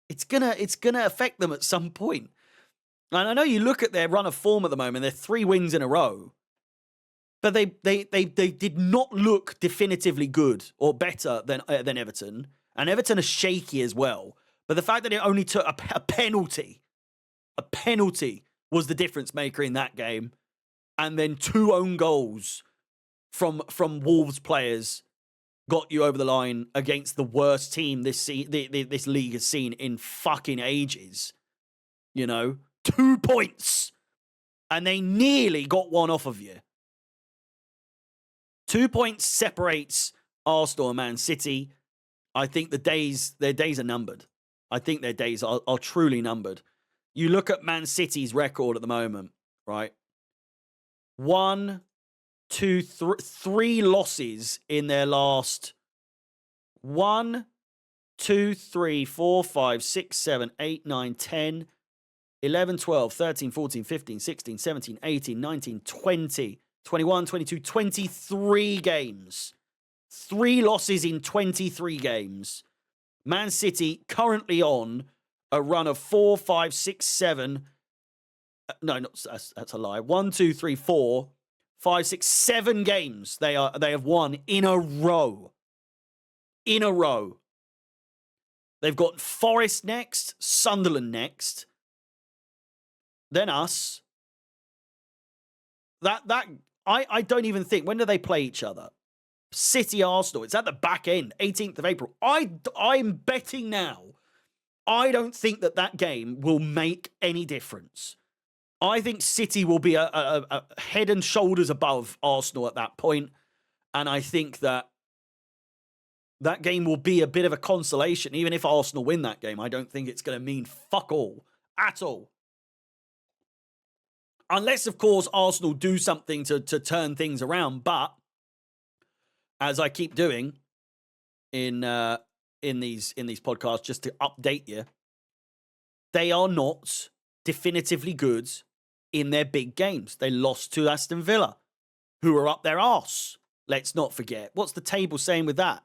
It's gonna affect them at some point. And I know you look at their run of form at the moment; they're 3 wins in a row, but they did not look definitively good or better than Everton, and Everton are shaky as well. But the fact that it only took a penalty was the difference maker in that game, and then 2 own goals from Wolves players got you over the line against the worst team this league has seen in fucking ages. You know, 2 points, and they nearly got one off of you. 2 points separates Arsenal and Man City. I think their days are numbered. I think their days are truly numbered. You look at Man City's record at the moment, right? 1, 2, 3 losses in their last 1, 2, 3, 4, 5, 6, 7, 8, 9, 10, 11, 12, 13, 14, 15, 16, 17, 18, 19, 20, 21, 22, 23 games. 3 losses in 23 games. Man City currently on a run of 4, 5, 6, 7. No, that's a lie. 1, 2, 3, 4, 5, 6, 7 games they have won in a row. In a row. They've got Forest next, Sunderland next, then us. I don't even think, when do they play each other? City Arsenal. It's at the back end, 18th of April. I'm betting now. I don't think that game will make any difference. I think City will be a head and shoulders above Arsenal at that point, and I think that game will be a bit of a consolation. Even if Arsenal win that game, I don't think it's going to mean fuck all at all. Unless, of course, Arsenal do something to turn things around. But as I keep doing in these podcasts, just to update you, they are not definitively good in their big games. They lost to Aston Villa, who are up their arse. Let's not forget. What's the table saying with that?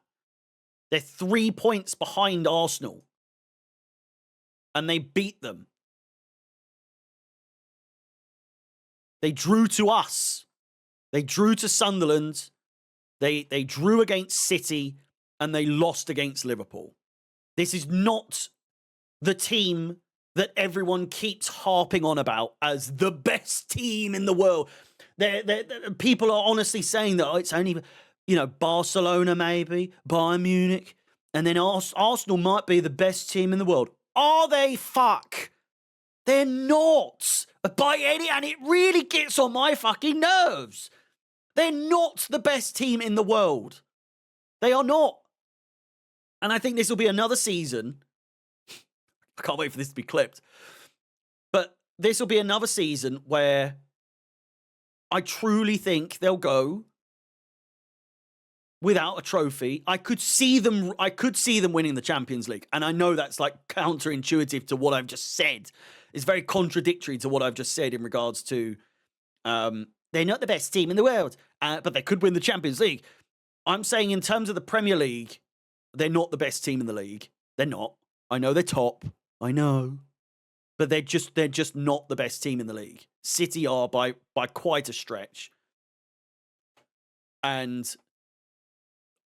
They're 3 points behind Arsenal, and they beat them. They drew to us. They drew to Sunderland. They drew against City, and they lost against Liverpool. This is not the team that everyone keeps harping on about as the best team in the world. People are honestly saying that it's only, Barcelona maybe, Bayern Munich, and then Arsenal might be the best team in the world. Are they? Fuck. They're not. By any, and it really gets on my fucking nerves. They're not the best team in the world. They are not. And I think this will be another season. I can't wait for this to be clipped. But this will be another season where I truly think they'll go without a trophy. I could see them winning the Champions League. And I know that's like counterintuitive to what I've just said. It's very contradictory to what I've just said in regards to they're not the best team in the world, but they could win the Champions League. I'm saying in terms of the Premier League, they're not the best team in the league. They're not. I know they're top. I know. But they're just not the best team in the league. City are by quite a stretch. And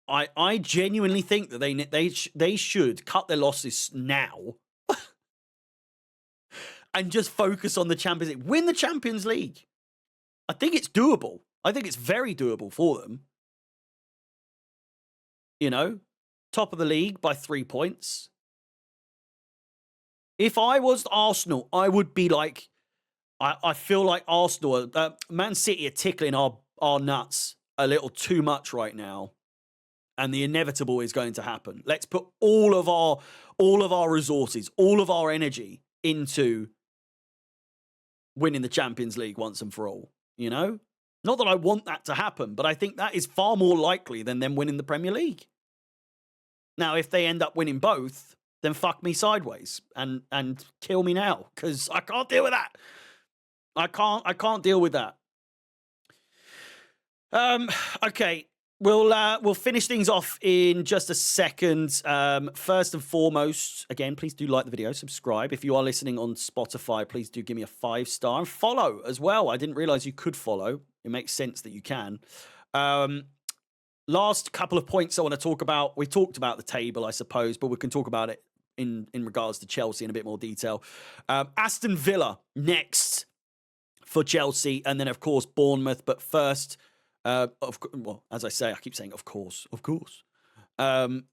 I genuinely think that they should cut their losses now and just focus on the Champions League. Win the Champions League. I think it's doable. I think it's very doable for them. Top of the league by 3 points. If I was Arsenal, I would be like, I feel like Arsenal, Man City are tickling our nuts a little too much right now. And the inevitable is going to happen. Let's put all of our resources, all of our energy into winning the Champions League once and for all, you know? Not that I want that to happen, but I think that is far more likely than them winning the Premier League. Now, if they end up winning both, then fuck me sideways and kill me now, because I can't deal with that. I can't deal with that. Okay. We'll finish things off in just a second. First and foremost, again, please do like the video, subscribe. If you are listening on Spotify, please do give me a 5-star and follow as well. I didn't realize you could follow. It makes sense that you can. Last couple of points I want to talk about. We talked about the table, I suppose, but we can talk about it in regards to Chelsea in a bit more detail. Aston Villa next for Chelsea, and then, of course, Bournemouth. But first... well, as I say, I keep saying, of course.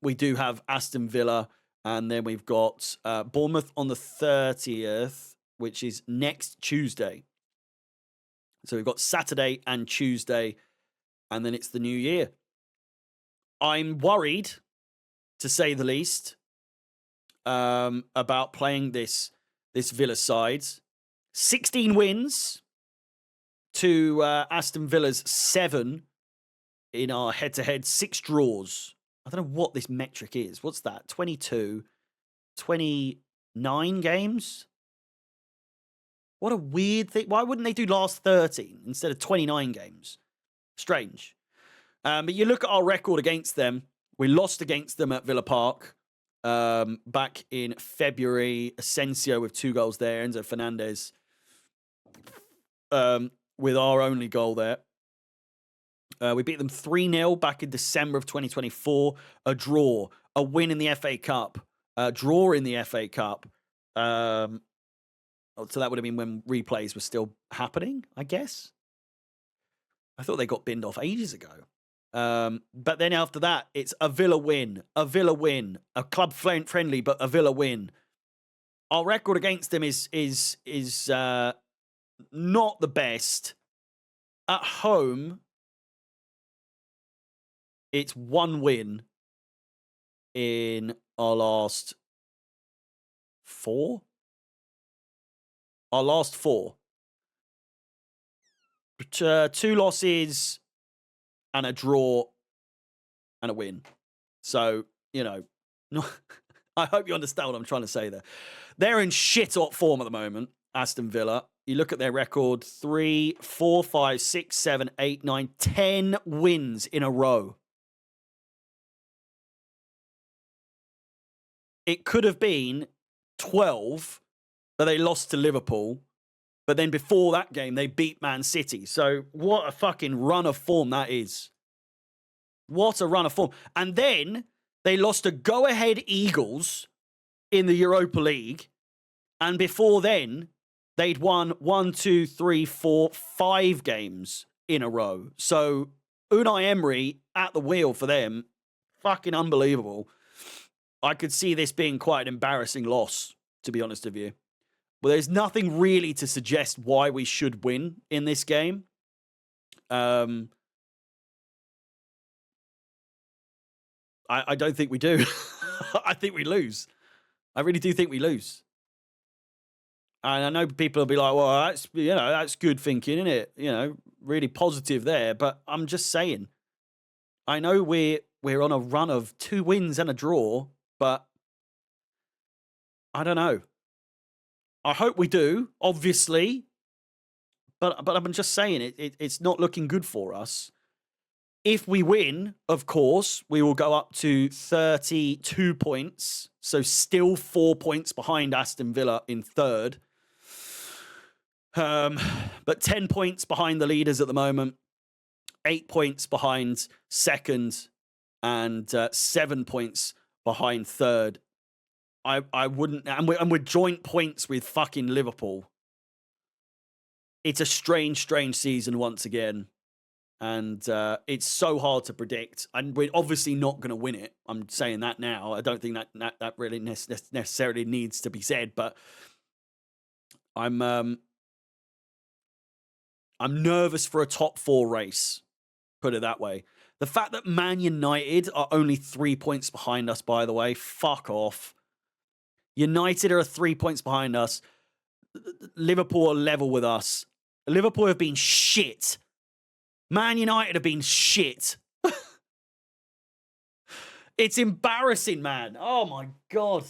We do have Aston Villa, and then we've got Bournemouth on the 30th, which is next Tuesday. So we've got Saturday and Tuesday, and then it's the new year. I'm worried, to say the least, about playing this Villa side. 16 wins to Aston Villa's 7 in our head-to-head, 6 draws. I don't know what this metric is. What's that? 22, 29 games? What a weird thing. Why wouldn't they do last 13 instead of 29 games? Strange. But you look at our record against them. We lost against them at Villa Park back in February. Asensio with 2 goals there. Enzo Fernandez with our only goal there. We beat them 3-0 back in December of 2024. A draw, a win in the FA Cup, a draw in the FA Cup. So that would have been when replays were still happening, I guess. I thought they got binned off ages ago. But then after that, it's a Villa win, a club friendly, but a Villa win. Our record against them is not the best. At home, it's 1 win in our last 4. Our last 4. But, 2 losses and a draw and a win. So, you know, I hope you understand what I'm trying to say there. They're in shit hot form at the moment, Aston Villa. You look at their record, 3, 4, 5, 6, 7, 8, 9, 10 wins in a row. It could have been 12, but they lost to Liverpool. But then before that game, they beat Man City. So what a fucking run of form that is. What a run of form. And then they lost to go-ahead Eagles in the Europa League. And before then, they'd won 1, 2, 3, 4, 5 games in a row. So Unai Emery at the wheel for them. Fucking unbelievable. I could see this being quite an embarrassing loss, to be honest with you. But there's nothing really to suggest why we should win in this game. I don't think we do. I think we lose. I really do think we lose. And I know people will be like, well, that's good thinking, isn't it? Really positive there. But I'm just saying, I know we're on a run of 2 wins and a draw, but I don't know. I hope we do, obviously. But I'm just saying, it's not looking good for us. If we win, of course, we will go up to 32 points. So still 4 points behind Aston Villa in third. But 10 points behind the leaders at the moment. 8 points behind second. And 7 points behind third. I wouldn't... And we're joint points with fucking Liverpool. It's a strange season once again. And it's so hard to predict. And we're obviously not going to win it. I'm saying that now. I don't think that really necessarily needs to be said. But I'm nervous for a top 4 race. Put it that way. The fact that Man United are only 3 points behind us, by the way. Fuck off. United are 3 points behind us. Liverpool are level with us. Liverpool have been shit. Man United have been shit. It's embarrassing, man. Oh my God.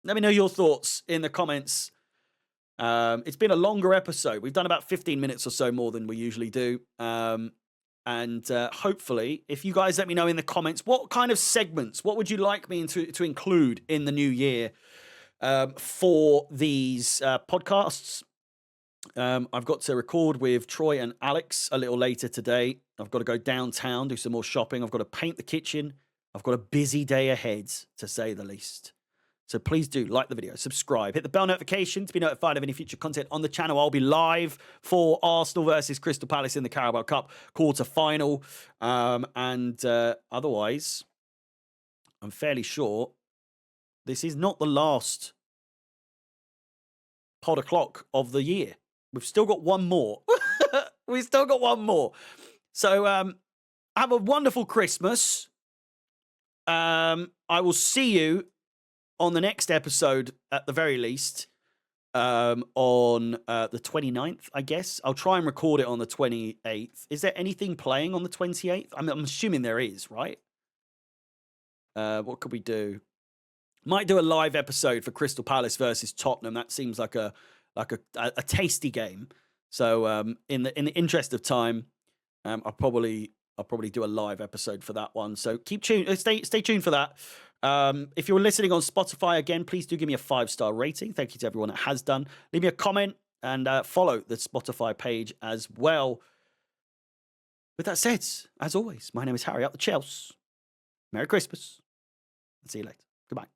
Let me know your thoughts in the comments. It's been a longer episode. We've done about 15 minutes or so more than we usually do. And hopefully, if you guys let me know in the comments, what kind of segments, what would you like me to include in the new year for these podcasts? I've got to record with Troy and Alex a little later today. I've got to go downtown, do some more shopping. I've got to paint the kitchen. I've got a busy day ahead, to say the least. So please do like the video, subscribe, hit the bell notification to be notified of any future content on the channel. I'll be live for Arsenal versus Crystal Palace in the Carabao Cup quarter-final. Otherwise, I'm fairly sure this is not the last pod o'clock of the year. We've still got one more. We've still got one more. So have a wonderful Christmas. I will see you on the next episode, at the very least, on the 29th, I guess. I'll try and record it on the 28th. Is there anything playing on the 28th? I'm assuming there is, right? What could we do? Might do a live episode for Crystal Palace versus Tottenham. That seems like a tasty game. So in the interest of time, I'll probably do a live episode for that one. So keep tuned. Stay tuned for that. If you're listening on Spotify, again, please do give me a 5-star rating. Thank you to everyone that has done. Leave me a comment and follow the Spotify page as well. With that said, as always, my name is Harry, up the Chelsea. Merry Christmas. And see you later. Goodbye.